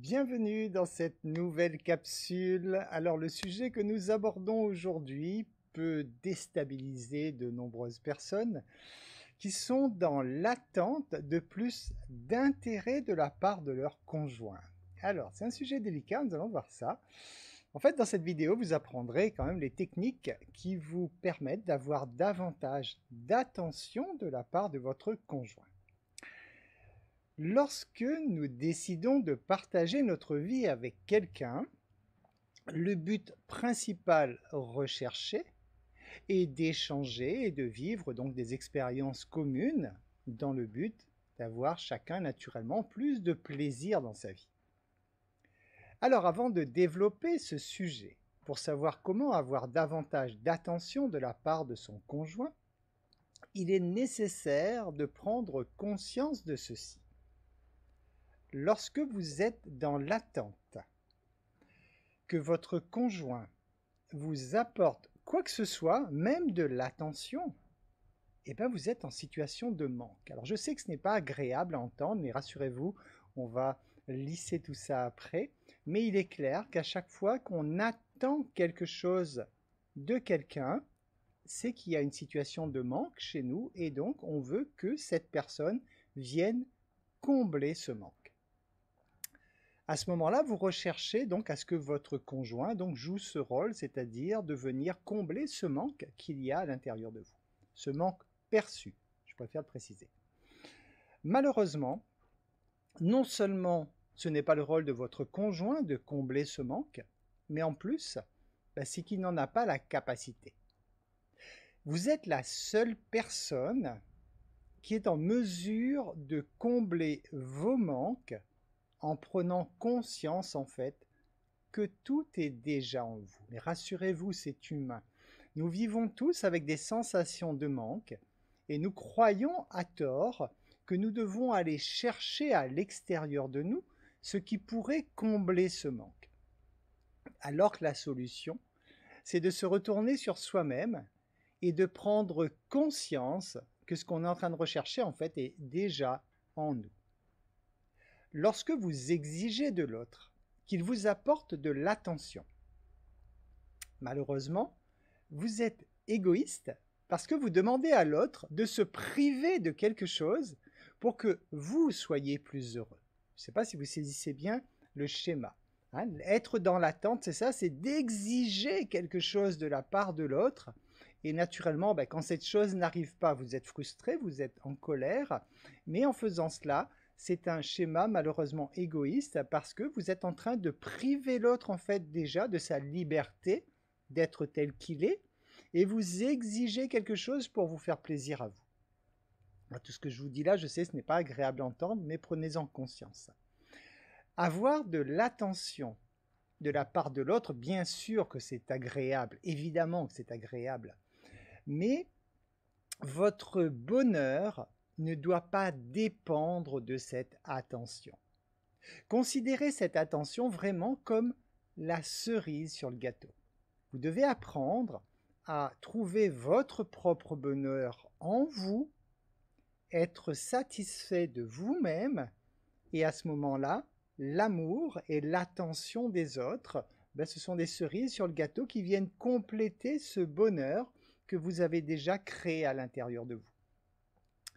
Bienvenue dans cette nouvelle capsule. Alors le sujet que nous abordons aujourd'hui peut déstabiliser de nombreuses personnes qui sont dans l'attente de plus d'intérêt de la part de leur conjoint. Alors c'est un sujet délicat, nous allons voir ça. En fait, dans cette vidéo, vous apprendrez quand même les techniques qui vous permettent d'avoir davantage d'attention de la part de votre conjoint. Lorsque nous décidons de partager notre vie avec quelqu'un, le but principal recherché est d'échanger et de vivre donc des expériences communes dans le but d'avoir chacun naturellement plus de plaisir dans sa vie. Alors avant de développer ce sujet, pour savoir comment avoir davantage d'attention de la part de son conjoint, il est nécessaire de prendre conscience de ceci. Lorsque vous êtes dans l'attente que votre conjoint vous apporte quoi que ce soit, même de l'attention, eh bien vous êtes en situation de manque. Alors je sais que ce n'est pas agréable à entendre, mais rassurez-vous, on va lisser tout ça après. Mais il est clair qu'à chaque fois qu'on attend quelque chose de quelqu'un, c'est qu'il y a une situation de manque chez nous et donc on veut que cette personne vienne combler ce manque. À ce moment-là, vous recherchez donc à ce que votre conjoint donc joue ce rôle, c'est-à-dire de venir combler ce manque qu'il y a à l'intérieur de vous. Ce manque perçu, je préfère le préciser. Malheureusement, non seulement ce n'est pas le rôle de votre conjoint de combler ce manque, mais en plus, c'est qu'il n'en a pas la capacité. Vous êtes la seule personne qui est en mesure de combler vos manques en prenant conscience en fait que tout est déjà en vous. Mais rassurez-vous, c'est humain. Nous vivons tous avec des sensations de manque et nous croyons à tort que nous devons aller chercher à l'extérieur de nous ce qui pourrait combler ce manque. Alors que la solution, c'est de se retourner sur soi-même et de prendre conscience que ce qu'on est en train de rechercher en fait est déjà en nous. Lorsque vous exigez de l'autre qu'il vous apporte de l'attention, malheureusement, vous êtes égoïste parce que vous demandez à l'autre de se priver de quelque chose pour que vous soyez plus heureux. Je ne sais pas si vous saisissez bien le schéma. Être dans l'attente, c'est ça, c'est d'exiger quelque chose de la part de l'autre. Et naturellement, quand cette chose n'arrive pas, vous êtes frustré, vous êtes en colère. Mais en faisant cela, c'est un schéma malheureusement égoïste parce que vous êtes en train de priver l'autre en fait déjà de sa liberté d'être tel qu'il est et vous exigez quelque chose pour vous faire plaisir à vous. Tout ce que je vous dis là, je sais, ce n'est pas agréable à entendre, mais prenez-en conscience. Avoir de l'attention de la part de l'autre, bien sûr que c'est agréable, évidemment que c'est agréable, mais votre bonheur ne doit pas dépendre de cette attention. Considérez cette attention vraiment comme la cerise sur le gâteau. Vous devez apprendre à trouver votre propre bonheur en vous, être satisfait de vous-même, et à ce moment-là, l'amour et l'attention des autres, ce sont des cerises sur le gâteau qui viennent compléter ce bonheur que vous avez déjà créé à l'intérieur de vous.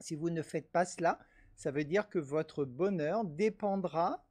Si vous ne faites pas cela, ça veut dire que votre bonheur dépendra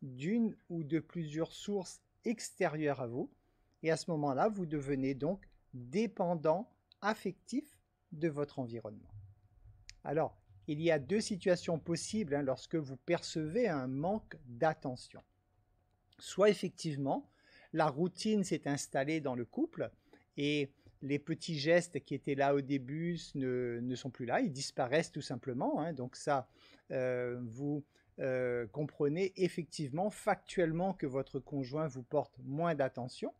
d'une ou de plusieurs sources extérieures à vous. Et à ce moment-là, vous devenez donc dépendant affectif de votre environnement. Alors, il y a deux situations possibles lorsque vous percevez un manque d'attention. Soit effectivement, la routine s'est installée dans le couple et les petits gestes qui étaient là au début ne sont plus là, ils disparaissent tout simplement. Donc ça, vous comprenez effectivement, factuellement, que votre conjoint vous porte moins d'attention.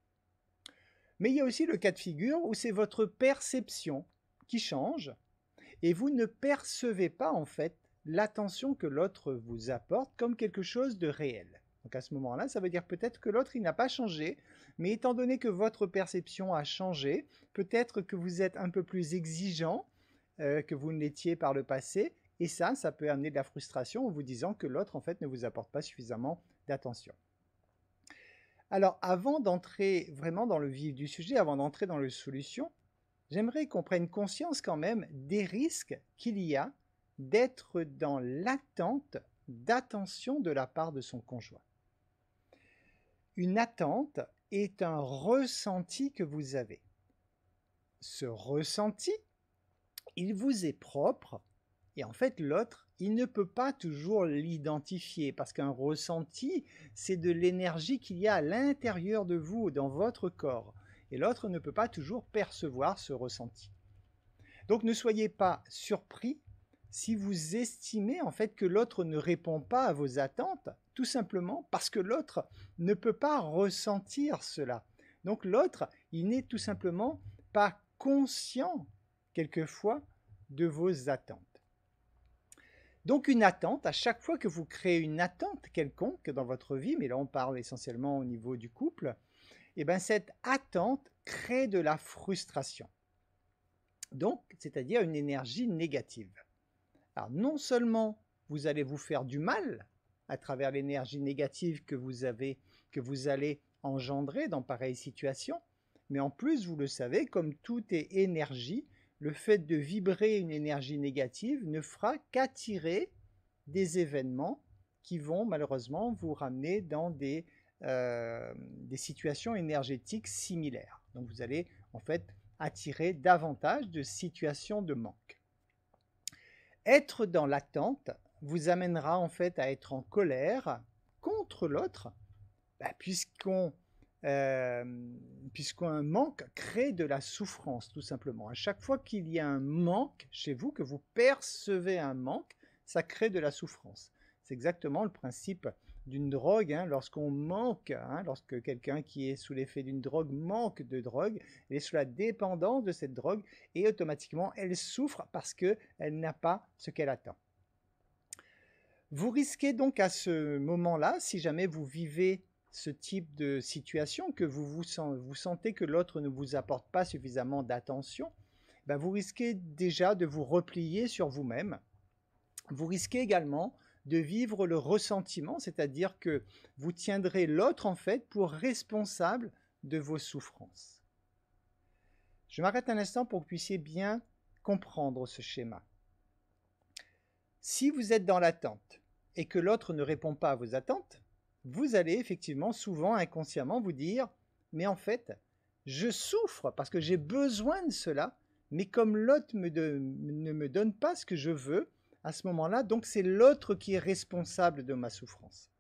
Mais il y a aussi le cas de figure où c'est votre perception qui change et vous ne percevez pas en fait l'attention que l'autre vous apporte comme quelque chose de réel. Donc à ce moment-là, ça veut dire peut-être que l'autre il n'a pas changé, mais étant donné que votre perception a changé, peut-être que vous êtes un peu plus exigeant que vous ne l'étiez par le passé, et ça peut amener de la frustration en vous disant que l'autre en fait ne vous apporte pas suffisamment d'attention. Alors, avant d'entrer vraiment dans le vif du sujet, avant d'entrer dans les solutions, j'aimerais qu'on prenne conscience quand même des risques qu'il y a d'être dans l'attente d'attention de la part de son conjoint. Une attente est un ressenti que vous avez. Ce ressenti, il vous est propre et en fait l'autre, il ne peut pas toujours l'identifier parce qu'un ressenti, c'est de l'énergie qu'il y a à l'intérieur de vous, dans votre corps. Et l'autre ne peut pas toujours percevoir ce ressenti. Donc ne soyez pas surpris si vous estimez en fait que l'autre ne répond pas à vos attentes, tout simplement parce que l'autre ne peut pas ressentir cela. Donc l'autre, il n'est tout simplement pas conscient quelquefois de vos attentes. Donc une attente, à chaque fois que vous créez une attente quelconque dans votre vie, mais là on parle essentiellement au niveau du couple, et bien cette attente crée de la frustration. Donc, c'est-à-dire une énergie négative. Alors non seulement vous allez vous faire du mal à travers l'énergie négative que vous allez engendrer dans pareille situation, mais en plus, vous le savez, comme tout est énergie, le fait de vibrer une énergie négative ne fera qu'attirer des événements qui vont malheureusement vous ramener dans des situations énergétiques similaires. Donc vous allez en fait attirer davantage de situations de manque. Être dans l'attente vous amènera en fait à être en colère contre l'autre, puisqu'un manque crée de la souffrance, tout simplement. À chaque fois qu'il y a un manque chez vous, que vous percevez un manque, ça crée de la souffrance. C'est exactement le principe d'une drogue. Lorsqu'on manque, lorsque quelqu'un qui est sous l'effet d'une drogue manque de drogue, elle est sous la dépendance de cette drogue et automatiquement elle souffre parce qu'elle n'a pas ce qu'elle attend. Vous risquez donc à ce moment-là, si jamais vous vivez ce type de situation, que vous sentez que l'autre ne vous apporte pas suffisamment d'attention, vous risquez déjà de vous replier sur vous-même. Vous risquez également de vivre le ressentiment, c'est-à-dire que vous tiendrez l'autre en fait pour responsable de vos souffrances. Je m'arrête un instant pour que vous puissiez bien comprendre ce schéma. Si vous êtes dans l'attente et que l'autre ne répond pas à vos attentes, vous allez effectivement souvent inconsciemment vous dire « mais en fait, je souffre parce que j'ai besoin de cela, mais comme l'autre ne me donne pas ce que je veux, à ce moment-là, donc c'est l'autre qui est responsable de ma souffrance. »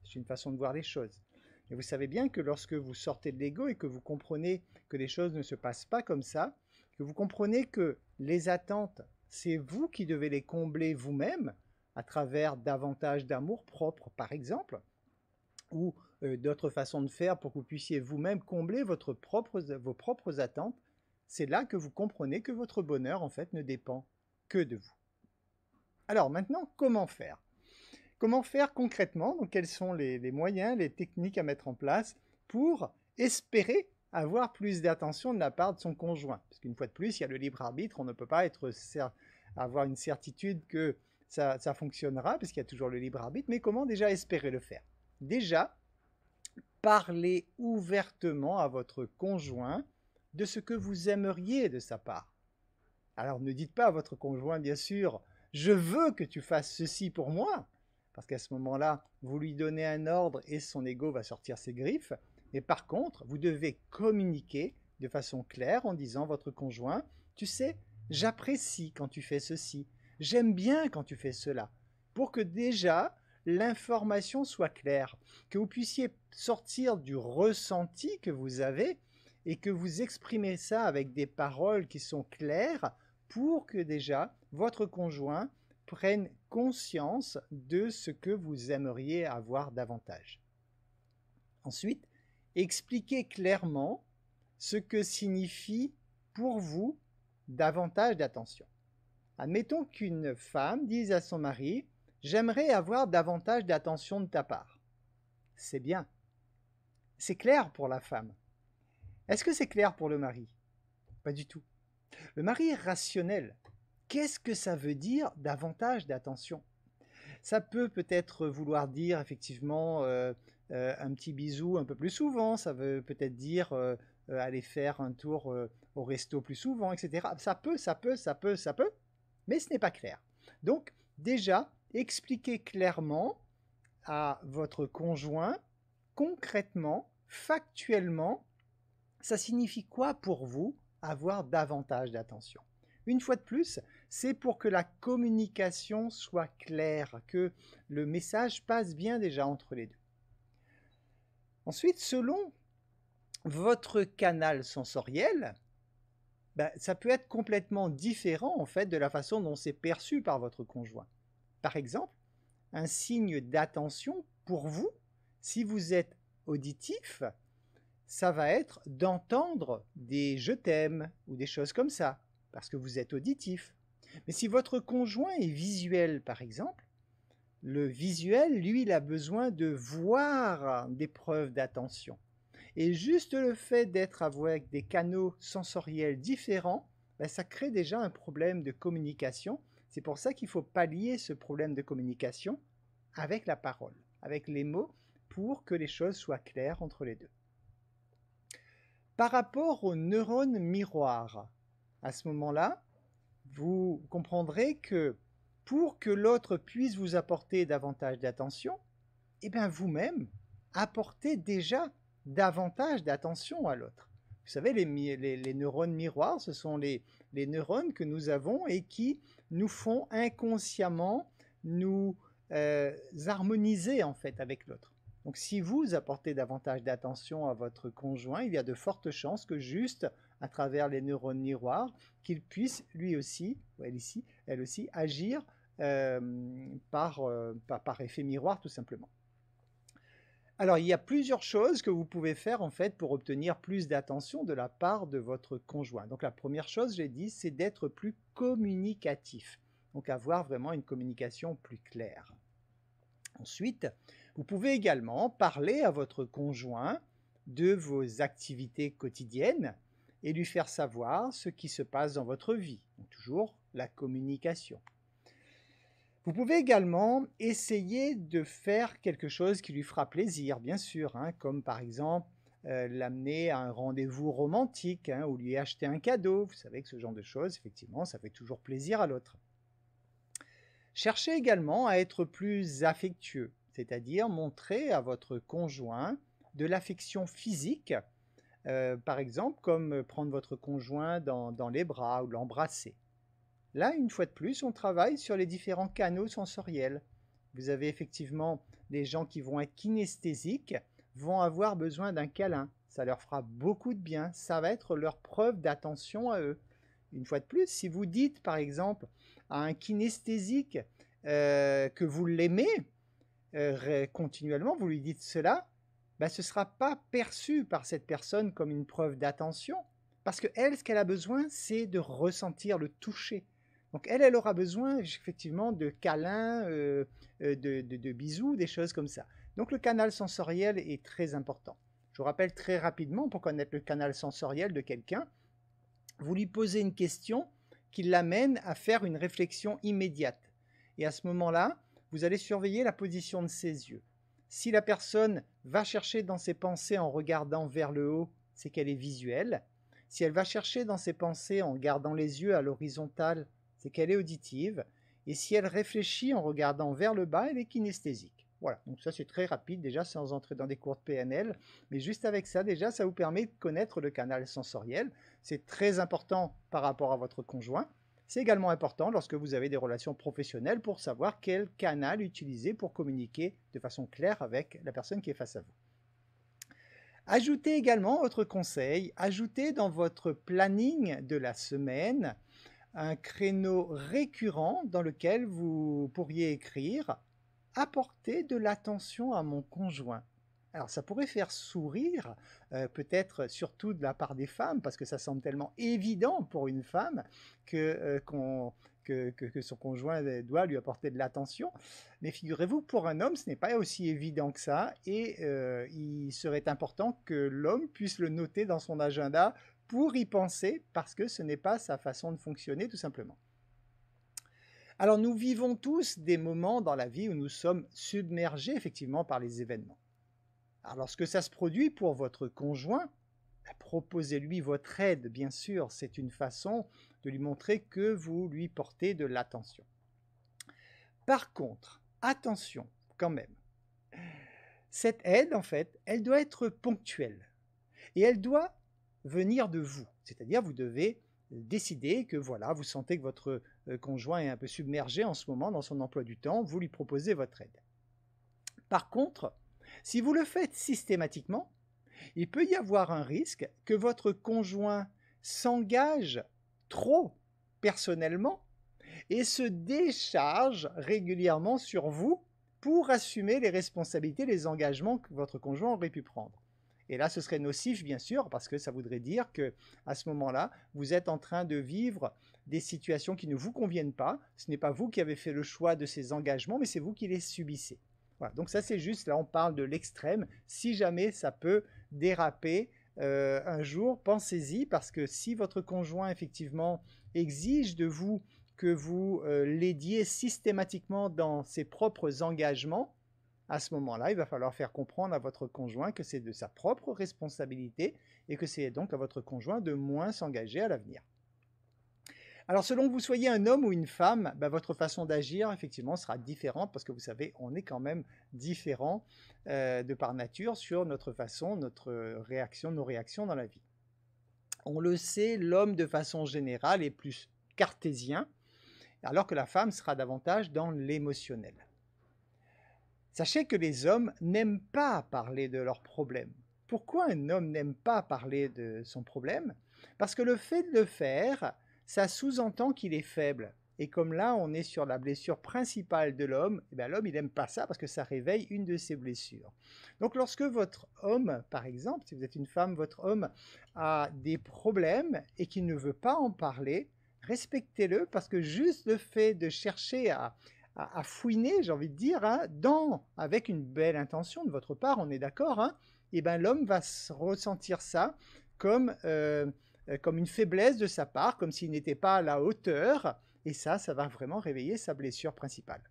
C'est une façon de voir les choses. Et vous savez bien que lorsque vous sortez de l'ego et que vous comprenez que les choses ne se passent pas comme ça, que vous comprenez que les attentes, c'est vous qui devez les combler vous-même à travers davantage d'amour propre, par exemple, ou d'autres façons de faire pour que vous puissiez vous-même combler vos propres attentes, c'est là que vous comprenez que votre bonheur, en fait, ne dépend que de vous. Alors maintenant, comment faire? Comment faire concrètement? Donc, quels sont les moyens, les techniques à mettre en place pour espérer avoir plus d'attention de la part de son conjoint? Parce qu'une fois de plus, il y a le libre arbitre, on ne peut pas avoir une certitude que ça fonctionnera, parce qu'il y a toujours le libre arbitre, mais comment déjà espérer le faire? Déjà, parlez ouvertement à votre conjoint de ce que vous aimeriez de sa part. Alors ne dites pas à votre conjoint, bien sûr, « je veux que tu fasses ceci pour moi », parce qu'à ce moment-là, vous lui donnez un ordre et son ego va sortir ses griffes. Mais par contre, vous devez communiquer de façon claire en disant à votre conjoint, « tu sais, j'apprécie quand tu fais ceci, j'aime bien quand tu fais cela », pour que déjà l'information soit claire, que vous puissiez sortir du ressenti que vous avez et que vous exprimez ça avec des paroles qui sont claires pour que déjà votre conjoint prenne conscience de ce que vous aimeriez avoir davantage. Ensuite, expliquez clairement ce que signifie pour vous davantage d'attention. Admettons qu'une femme dise à son mari « j'aimerais avoir davantage d'attention de ta part ». C'est bien. C'est clair pour la femme. Est-ce que c'est clair pour le mari? Pas du tout. Le mari est rationnel. Qu'est-ce que ça veut dire davantage d'attention? Ça peut peut-être vouloir dire effectivement un petit bisou un peu plus souvent, ça veut peut-être dire aller faire un tour au resto plus souvent, etc. Ça peut, mais ce n'est pas clair. Donc déjà, expliquez clairement à votre conjoint, concrètement, factuellement, ça signifie quoi pour vous avoir davantage d'attention? Une fois de plus, c'est pour que la communication soit claire, que le message passe bien déjà entre les deux. Ensuite, selon votre canal sensoriel, ça peut être complètement différent en fait de la façon dont c'est perçu par votre conjoint. Par exemple, un signe d'attention pour vous, si vous êtes auditif, ça va être d'entendre des je t'aime ou des choses comme ça, parce que vous êtes auditif. Mais si votre conjoint est visuel, par exemple, le visuel, lui, il a besoin de voir des preuves d'attention. Et juste le fait d'être avec des canaux sensoriels différents, ça crée déjà un problème de communication. C'est pour ça qu'il faut pallier ce problème de communication avec la parole, avec les mots, pour que les choses soient claires entre les deux. Par rapport aux neurones miroirs, à ce moment-là, vous comprendrez que pour que l'autre puisse vous apporter davantage d'attention, vous-même, apportez déjà davantage d'attention à l'autre. Vous savez, les neurones miroirs, ce sont les neurones que nous avons et qui nous font inconsciemment nous harmoniser en fait avec l'autre. Donc si vous apportez davantage d'attention à votre conjoint, il y a de fortes chances que juste à travers les neurones miroirs, qu'il puisse lui aussi, ou elle aussi, agir par effet miroir tout simplement. Alors il y a plusieurs choses que vous pouvez faire en fait pour obtenir plus d'attention de la part de votre conjoint. Donc la première chose, j'ai dit, c'est d'être plus communicatif. Donc avoir vraiment une communication plus claire. Ensuite, vous pouvez également parler à votre conjoint de vos activités quotidiennes et lui faire savoir ce qui se passe dans votre vie. Donc toujours la communication. Vous pouvez également essayer de faire quelque chose qui lui fera plaisir, bien sûr, comme par exemple l'amener à un rendez-vous romantique ou lui acheter un cadeau. Vous savez que ce genre de choses, effectivement, ça fait toujours plaisir à l'autre. Cherchez également à être plus affectueux, c'est-à-dire montrer à votre conjoint de l'affection physique, par exemple comme prendre votre conjoint dans les bras ou l'embrasser. Là, une fois de plus, on travaille sur les différents canaux sensoriels. Vous avez effectivement des gens qui vont être kinesthésiques, vont avoir besoin d'un câlin. Ça leur fera beaucoup de bien, ça va être leur preuve d'attention à eux. Une fois de plus, si vous dites par exemple à un kinesthésique que vous l'aimez continuellement, vous lui dites cela, ce ne sera pas perçu par cette personne comme une preuve d'attention, parce qu'elle, ce qu'elle a besoin, c'est de ressentir le toucher. Donc elle aura besoin effectivement de câlins, de bisous, des choses comme ça. Donc le canal sensoriel est très important. Je vous rappelle très rapidement, pour connaître le canal sensoriel de quelqu'un, vous lui posez une question qui l'amène à faire une réflexion immédiate. Et à ce moment-là, vous allez surveiller la position de ses yeux. Si la personne va chercher dans ses pensées en regardant vers le haut, c'est qu'elle est visuelle. Si elle va chercher dans ses pensées en gardant les yeux à l'horizontale, c'est qu'elle est auditive. Et si elle réfléchit en regardant vers le bas, elle est kinesthésique. Voilà, donc ça c'est très rapide déjà sans entrer dans des cours de PNL, mais juste avec ça déjà ça vous permet de connaître le canal sensoriel. C'est très important par rapport à votre conjoint. C'est également important lorsque vous avez des relations professionnelles pour savoir quel canal utiliser pour communiquer de façon claire avec la personne qui est face à vous. Ajoutez également autre conseil, ajoutez dans votre planning de la semaine un créneau récurrent dans lequel vous pourriez écrire « Apporter de l'attention à mon conjoint ». Alors ça pourrait faire sourire, peut-être surtout de la part des femmes, parce que ça semble tellement évident pour une femme que son conjoint doit lui apporter de l'attention. Mais figurez-vous, pour un homme, ce n'est pas aussi évident que ça, et il serait important que l'homme puisse le noter dans son agenda pour y penser, parce que ce n'est pas sa façon de fonctionner, tout simplement. Alors nous vivons tous des moments dans la vie où nous sommes submergés effectivement par les événements. Alors lorsque ça se produit pour votre conjoint, proposez-lui votre aide, bien sûr, c'est une façon de lui montrer que vous lui portez de l'attention. Par contre, attention quand même, cette aide, en fait, elle doit être ponctuelle et elle doit venir de vous. C'est-à-dire, vous devez décider que voilà, vous sentez que votre conjoint est un peu submergé en ce moment dans son emploi du temps, vous lui proposez votre aide. Par contre, si vous le faites systématiquement, il peut y avoir un risque que votre conjoint s'engage trop personnellement et se décharge régulièrement sur vous pour assumer les responsabilités, les engagements que votre conjoint aurait pu prendre. Et là, ce serait nocif, bien sûr, parce que ça voudrait dire que à ce moment-là, vous êtes en train de vivre des situations qui ne vous conviennent pas. Ce n'est pas vous qui avez fait le choix de ces engagements, mais c'est vous qui les subissez. Voilà, donc ça c'est juste, là on parle de l'extrême. Si jamais ça peut déraper un jour, pensez-y, parce que si votre conjoint effectivement exige de vous que vous l'aidiez systématiquement dans ses propres engagements, à ce moment-là, il va falloir faire comprendre à votre conjoint que c'est de sa propre responsabilité et que c'est donc à votre conjoint de moins s'engager à l'avenir. Alors selon que vous soyez un homme ou une femme, votre façon d'agir effectivement sera différente parce que vous savez, on est quand même différent de par nature sur notre façon, notre réaction, nos réactions dans la vie. On le sait, l'homme de façon générale est plus cartésien, alors que la femme sera davantage dans l'émotionnel. Sachez que les hommes n'aiment pas parler de leurs problèmes. Pourquoi un homme n'aime pas parler de son problème? Parce que le fait de le faire, ça sous-entend qu'il est faible. Et comme là, on est sur la blessure principale de l'homme, l'homme, il n'aime pas ça parce que ça réveille une de ses blessures. Donc lorsque votre homme, par exemple, si vous êtes une femme, votre homme a des problèmes et qu'il ne veut pas en parler, respectez-le parce que juste le fait de chercher à fouiner, j'ai envie de dire, hein, avec une belle intention de votre part, on est d'accord, hein, et l'homme va ressentir ça comme une faiblesse de sa part, comme s'il n'était pas à la hauteur, et ça va vraiment réveiller sa blessure principale.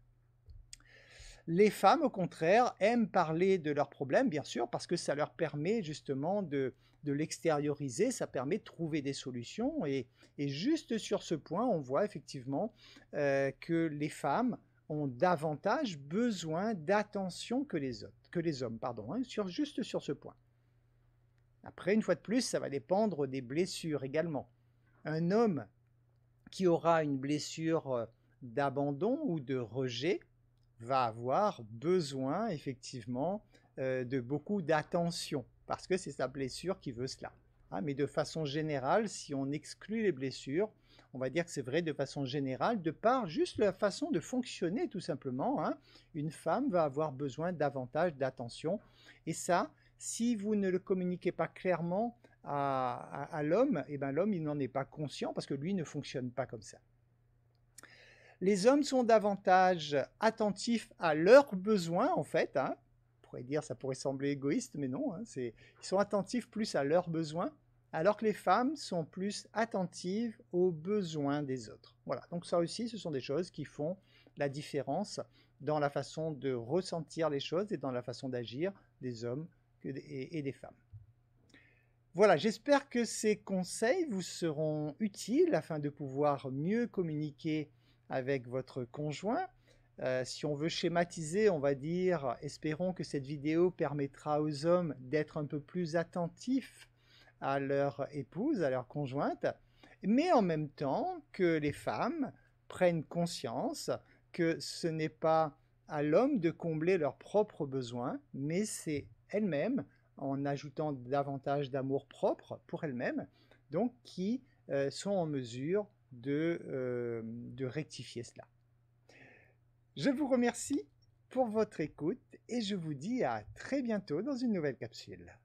Les femmes, au contraire, aiment parler de leurs problèmes, bien sûr, parce que ça leur permet justement de l'extérioriser, ça permet de trouver des solutions, et juste sur ce point, on voit effectivement que les femmes ont davantage besoin d'attention que les hommes, juste sur ce point. Après, une fois de plus, ça va dépendre des blessures également. Un homme qui aura une blessure d'abandon ou de rejet va avoir besoin effectivement de beaucoup d'attention parce que c'est sa blessure qui veut cela. Mais de façon générale, si on exclut les blessures, on va dire que c'est vrai de façon générale, de par juste la façon de fonctionner tout simplement, une femme va avoir besoin davantage d'attention. Et ça, si vous ne le communiquez pas clairement à l'homme, l'homme il n'en est pas conscient parce que lui ne fonctionne pas comme ça. Les hommes sont davantage attentifs à leurs besoins en fait, on pourrait dire, ça pourrait sembler égoïste, mais non, ils sont attentifs plus à leurs besoins, alors que les femmes sont plus attentives aux besoins des autres. Voilà, donc ça aussi, ce sont des choses qui font la différence dans la façon de ressentir les choses et dans la façon d'agir des hommes et des femmes. Voilà, j'espère que ces conseils vous seront utiles afin de pouvoir mieux communiquer avec votre conjoint. Si on veut schématiser, on va dire, espérons que cette vidéo permettra aux hommes d'être un peu plus attentifs à leur épouse, à leur conjointe, mais en même temps que les femmes prennent conscience que ce n'est pas à l'homme de combler leurs propres besoins, mais c'est elles-mêmes, en ajoutant davantage d'amour propre pour elles-mêmes, donc qui sont en mesure de rectifier cela. Je vous remercie pour votre écoute et je vous dis à très bientôt dans une nouvelle capsule.